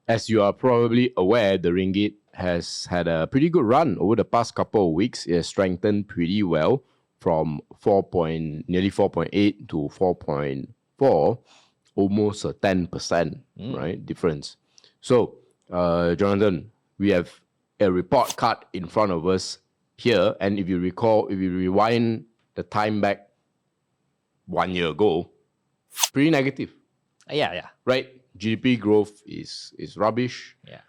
as you are probably aware, the ringgit has had a pretty good run over the past couple of weeks. It has strengthened pretty well from nearly 4.8 to 4.4, almost a 10%, right, difference. So, Jonathan, we have a report card in front of us here, and if you recall, if you rewind the time back 1 year ago, pretty negative. Yeah. Right? GDP growth is rubbish. Yeah.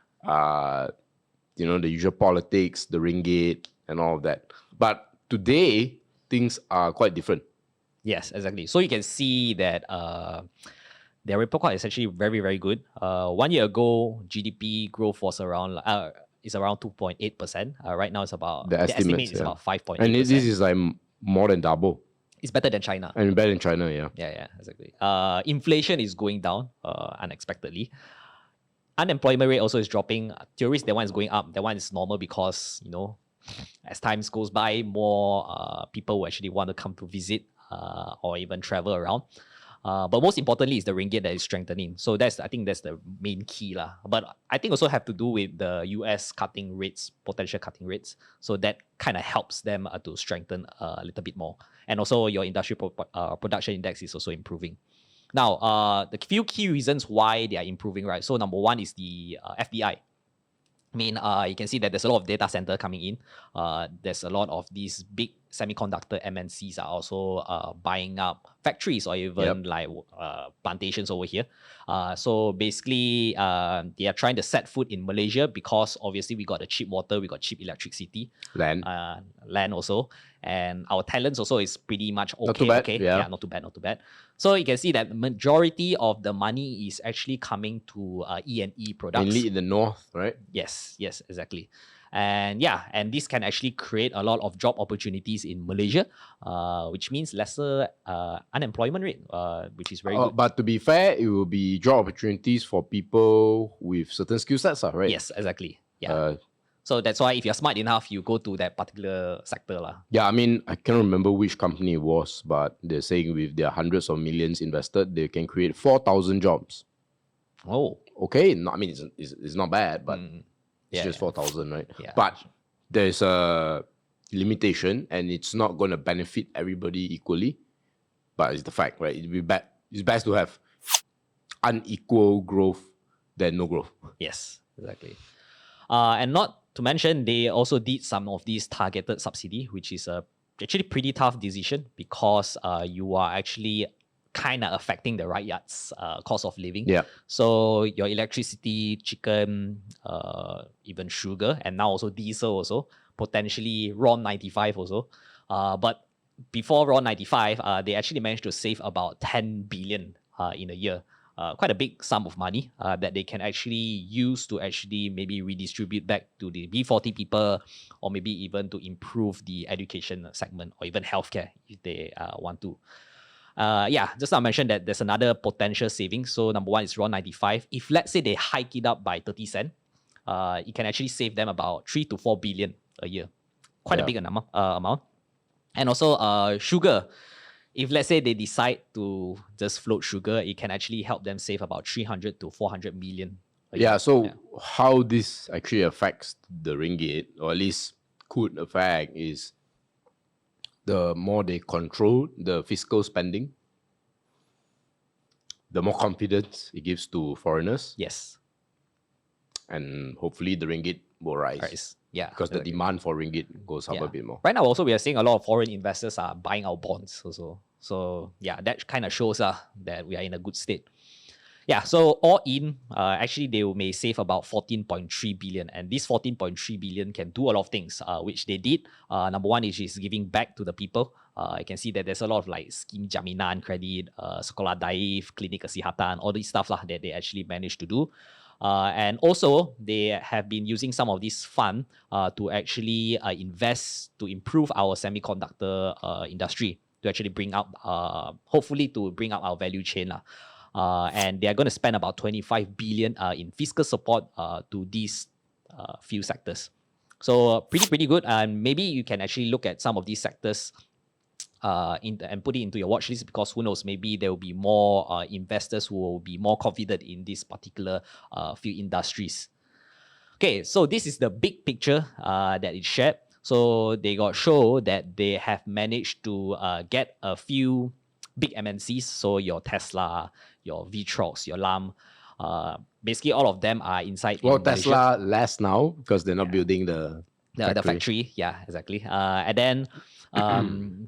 The usual politics, the ringgit, and all of that. But today, things are quite different. Yes, exactly. So you can see that their report card is actually very, very good. 1 year ago, GDP growth was around 2.8%. Right now, it's about The estimate estimates, is about 5.8%. And this is like more than double. It's better than China. And better than China, yeah. Yeah, exactly. Inflation is going down unexpectedly. Unemployment rate also is dropping. Theories, that one is going up. That one is normal because, as time goes by, more people will actually want to come to visit or even travel around. But most importantly is the ringgit that is strengthening. So I think that's the main key lah. But I think also have to do with the US cutting rates, potential cutting rates. So that kind of helps them to strengthen a little bit more. And also your industrial production index is also improving. Now, the few key reasons why they are improving, right? So number one is the FDI. I mean, you can see that there's a lot of data center coming in. There's a lot of these big semiconductor MNCs are also buying up factories or even plantations over here. So basically, they are trying to set foot in Malaysia because obviously we got the cheap water, we got cheap electricity, land also, and our talents also is pretty much okay. Not too bad. Okay, yeah, not too bad. So you can see that the majority of the money is actually coming to E&E products. Mainly in the north, right? Yes, exactly. And this can actually create a lot of job opportunities in Malaysia, which means lesser unemployment rate, which is very good. But to be fair, it will be job opportunities for people with certain skill sets, right? Yes, exactly. Yeah. So that's why if you're smart enough, you go to that particular sector. Yeah, I mean, I can't remember which company it was, but they're saying with their hundreds of millions invested, they can create 4,000 jobs. Oh. Okay, no, I mean, it's not bad, but it's just 4,000, right? Yeah. But there's a limitation, and it's not going to benefit everybody equally. But it's the fact, right? It's best to have unequal growth than no growth. Yes, exactly. And not to mention, they also did some of these targeted subsidy, which is actually pretty tough decision because you are actually kind of affecting the right yards cost of living. Yeah. So your electricity, chicken, even sugar, and now also diesel also, potentially RON 95 also. But before RON 95, they actually managed to save about 10 billion in a year. Quite a big sum of money that they can actually use to actually maybe redistribute back to the B40 people, or maybe even to improve the education segment or even healthcare if they want to. Just now I mentioned that there's another potential savings. So number one is RON 95. If let's say they hike it up by 30 cents, it can actually save them about 3 to 4 billion a year. Quite a big amount. And also sugar. If let's say they decide to just float sugar, it can actually help them save about 300 to 400 million a year. So how this actually affects the ringgit, or at least could affect, is the more they control the fiscal spending, the more confidence it gives to foreigners. Yes. And hopefully the ringgit will rise. Yeah. Because the demand for ringgit goes up a bit more. Right now also we are seeing a lot of foreign investors are buying our bonds also. So that kind of shows that we are in a good state. So all in, actually they may save about 14.3 billion. And this 14.3 billion can do a lot of things, which they did. Number one is giving back to the people. You can see that there's a lot of like scheme jaminan credit, sekolah daif, klinik kesihatan, all these stuff that they actually managed to do. And also, they have been using some of this fund to actually invest to improve our semiconductor industry, to actually bring up, hopefully to bring up our value chain. And they are going to spend about 25 billion in fiscal support to these few sectors. So pretty good. And maybe you can actually look at some of these sectors and put it into your watch list, because who knows, maybe there will be more investors who will be more confident in this particular few industries. Okay, so this is the big picture that it shared. So they got show that they have managed to get a few big MNCs. So your Tesla, your Vitrox, your Lam, basically all of them are inside Well, in Malaysia. Tesla less now because they're not building the factory. Yeah, exactly. And then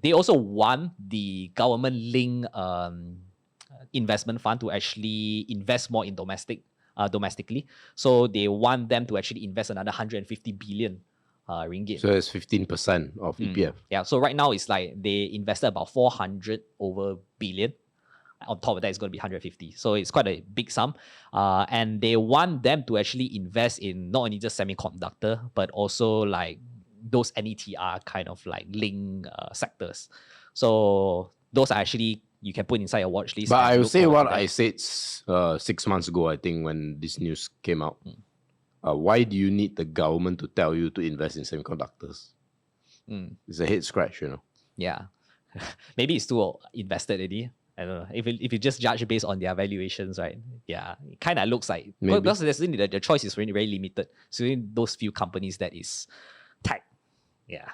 they also won the government-linked investment fund to actually invest more in domestically. So they want them to actually invest another 150 billion ringgit. So it's 15% of EPF. Yeah, so right now it's like they invested about 400 over billion. On top of that, it's going to be 150. So it's quite a big sum. And they want them to actually invest in not only just semiconductor, but also like those NETR kind of like link sectors. So those are actually, you can put inside your watch list. But I will say what I said 6 months ago, I think, when this news came out. Why do you need the government to tell you to invest in semiconductors? It's a head scratch, you know. Yeah. Maybe it's too invested already. I don't know. If you just judge based on their valuations, right? Yeah, it kind of looks like, because the choice is really very limited. So in those few companies that is tight. Yeah.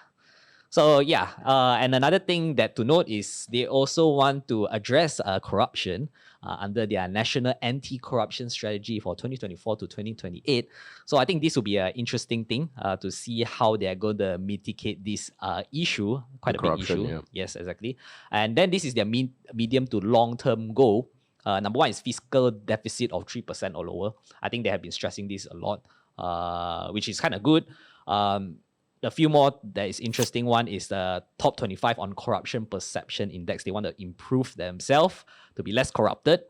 So yeah, and another thing that to note is they also want to address corruption under their national anti-corruption strategy for 2024 to 2028. So I think this will be an interesting thing to see how they are going to mitigate this issue, quite a big issue. Yeah. Yes, exactly. And then this is their medium to long-term goal. Number one is fiscal deficit of 3% or lower. I think they have been stressing this a lot, which is kind of good. A few more that is interesting. One is the top 25 on corruption perception index. They want to improve themselves to be less corrupted.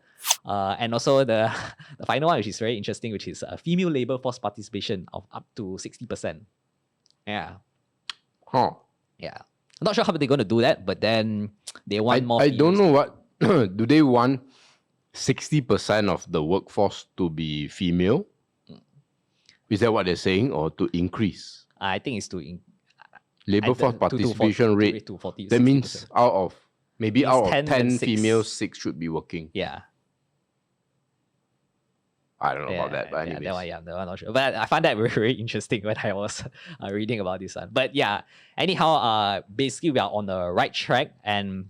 And also the final one, which is very interesting, which is female labor force participation of up to 60%. Yeah. Huh. Yeah. I'm not sure how they're going to do that, but then they want more. I don't know what, do they want 60% of the workforce to be female? Is that what they're saying, or to increase? I think it's to labor force participation rate. To 40, that means out of 10 6. females, 6 should be working. Yeah. I don't know about that, but anyways. That one, I'm not sure. But I found that very, very interesting when I was reading about this one. But yeah, anyhow, basically we are on the right track. And,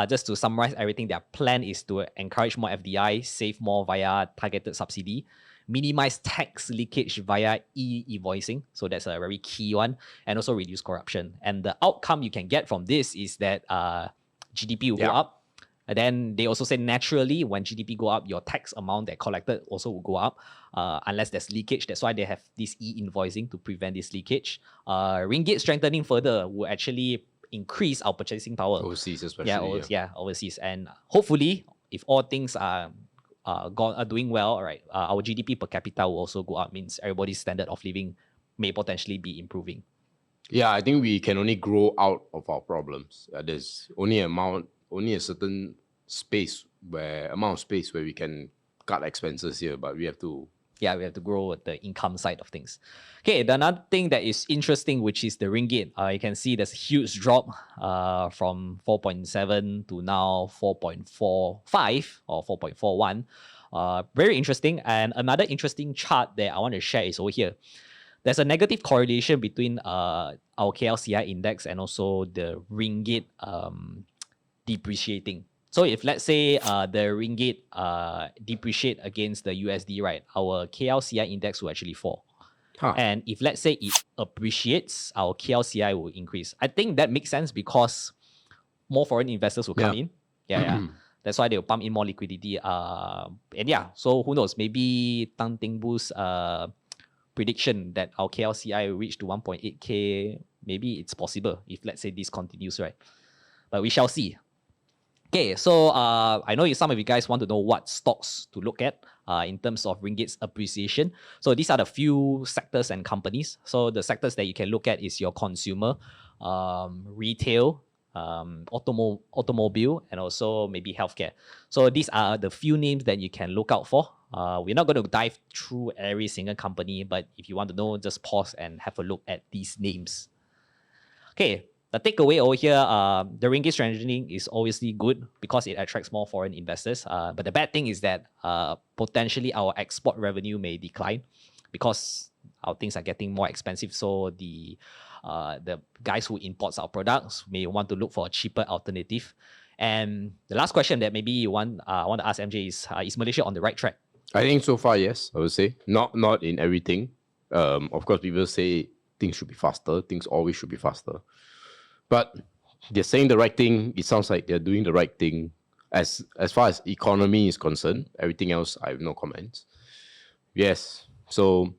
just to summarize everything, their plan is to encourage more FDI, save more via targeted subsidy, minimize tax leakage via e-invoicing. So that's a very key one. And also reduce corruption. And the outcome you can get from this is that GDP will go up. And then they also say naturally, when GDP go up, your tax amount that collected also will go up, unless there's leakage. That's why they have this e-invoicing to prevent this leakage. Ringgit strengthening further will actually increase our purchasing power. Overseas especially. Overseas. And hopefully, if all things are doing well, right, our GDP per capita will also go up. Means everybody's standard of living may potentially be improving. Yeah, I think we can only grow out of our problems. There's only a certain amount of space where we can cut expenses here, but we have to grow the income side of things. Okay, the another thing that is interesting, which is the ringgit. You can see there's a huge drop from 4.7 to now 4.45 or 4.41. Very interesting. And another interesting chart that I want to share is over here. There's a negative correlation between our KLCI index and also the ringgit depreciating. So if let's say the ringgit depreciate against the USD, right, our KLCI index will actually fall. And if let's say it appreciates, our KLCI will increase. I think that makes sense because more foreign investors will come in. That's why they'll pump in more liquidity. So who knows? Maybe Tang Tingbu's prediction that our KLCI will reach to 1.8K, maybe it's possible if let's say this continues, right? But we shall see. Okay, so I know some of you guys want to know what stocks to look at in terms of ringgit's appreciation. So these are the few sectors and companies. So the sectors that you can look at is your consumer, retail, automobile, and also maybe healthcare. So these are the few names that you can look out for. We're not going to dive through every single company, but if you want to know, just pause and have a look at these names. Okay. the takeaway over here, the ringgit strengthening is obviously good because it attracts more foreign investors. But the bad thing is that potentially our export revenue may decline because our things are getting more expensive. So the guys who imports our products may want to look for a cheaper alternative. And the last question that maybe you want to ask MJ is Malaysia on the right track? I think so far, yes, I would say. Not in everything. Of course, people say things should be faster. Things always should be faster. But they're saying the right thing. It sounds like they're doing the right thing. As far as economy is concerned, everything else, I have no comments. Yes. So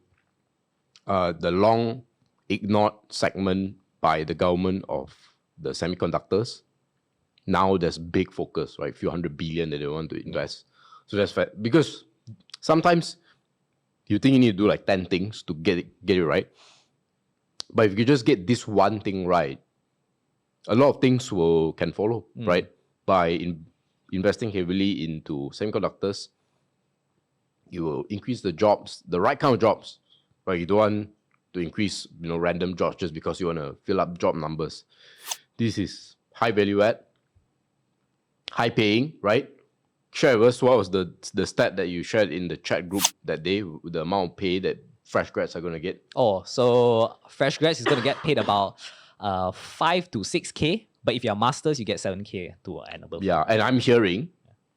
the long ignored segment by the government of the semiconductors, now there's big focus, right? A few $100 billion that they want to invest. So that's fair. Because sometimes you think you need to do like 10 things to get it right. But if you just get this one thing right, a lot of things can follow, right? By investing heavily into semiconductors, you will increase the jobs, the right kind of jobs, right? You don't want to increase, random jobs just because you want to fill up job numbers. This is high value add, high paying, right? Share with us what was the stat that you shared in the chat group that day, the amount of pay that fresh grads are going to get. Oh, so fresh grads is going to get paid about 5 to 6K, but if you're masters, you get 7K to and above. Yeah, and I'm hearing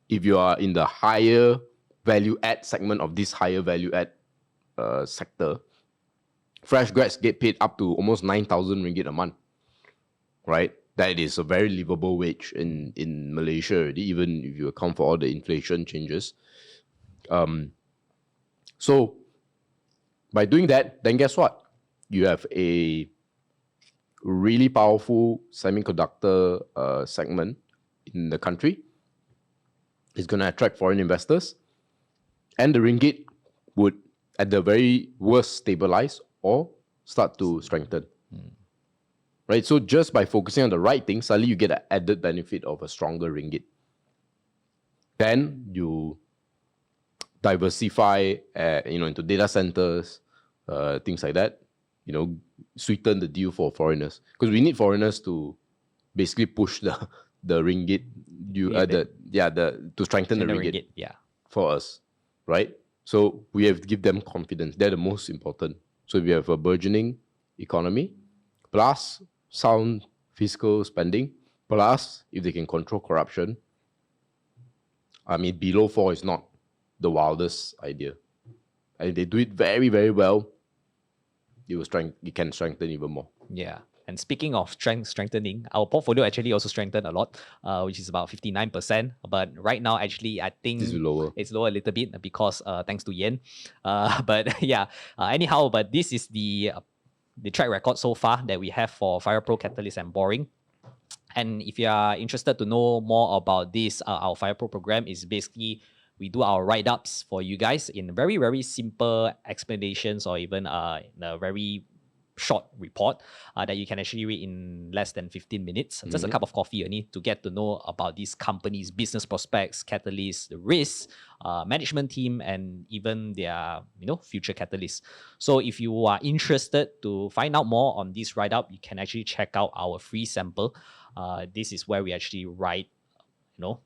if you are in the higher value add segment of this higher value add sector, fresh grads get paid up to almost 9,000 ringgit a month, right? That is a very livable wage in Malaysia already, even if you account for all the inflation changes. So by doing that, then guess what? You have a really powerful semiconductor segment in the country. It's going to attract foreign investors. And the ringgit would, at the very worst, stabilize or start to strengthen. Right? So just by focusing on the right thing, suddenly you get an added benefit of a stronger ringgit. Then you diversify into data centers, things like that. Sweeten the deal for foreigners, because we need foreigners to basically push the ringgit, to strengthen the ringgit, for us, right? So we have to give them confidence. They're the most important. So we have a burgeoning economy, plus sound fiscal spending, plus if they can control corruption. I mean, below 4 is not the wildest idea. And if they do it very, very well, it can strengthen even more. Yeah. And speaking of strengthening, our portfolio actually also strengthened a lot, which is about 59%. But right now, actually, I think it's lower a little bit because thanks to yen. But yeah, anyhow, but this is the track record so far that we have for Fire Pro, Catalyst, and Boring. And if you are interested to know more about this, our Fire Pro program is basically we do our write-ups for you guys in very, very simple explanations or even in a very short report that you can actually read in less than 15 minutes. Just a cup of coffee only to get to know about these companies' business prospects, catalysts, the risks, management team, and even their future catalysts. So if you are interested to find out more on this write-up, you can actually check out our free sample. This is where we actually write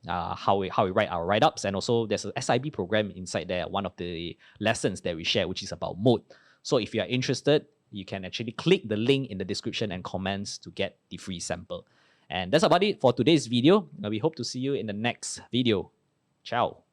how we write our write-ups, and also there's a SIB program inside there, one of the lessons that we share, which is about mode. So if you are interested, you can actually click the link in the description and comments to get the free sample. And that's about it for today's video. We hope to see you in the next video. Ciao.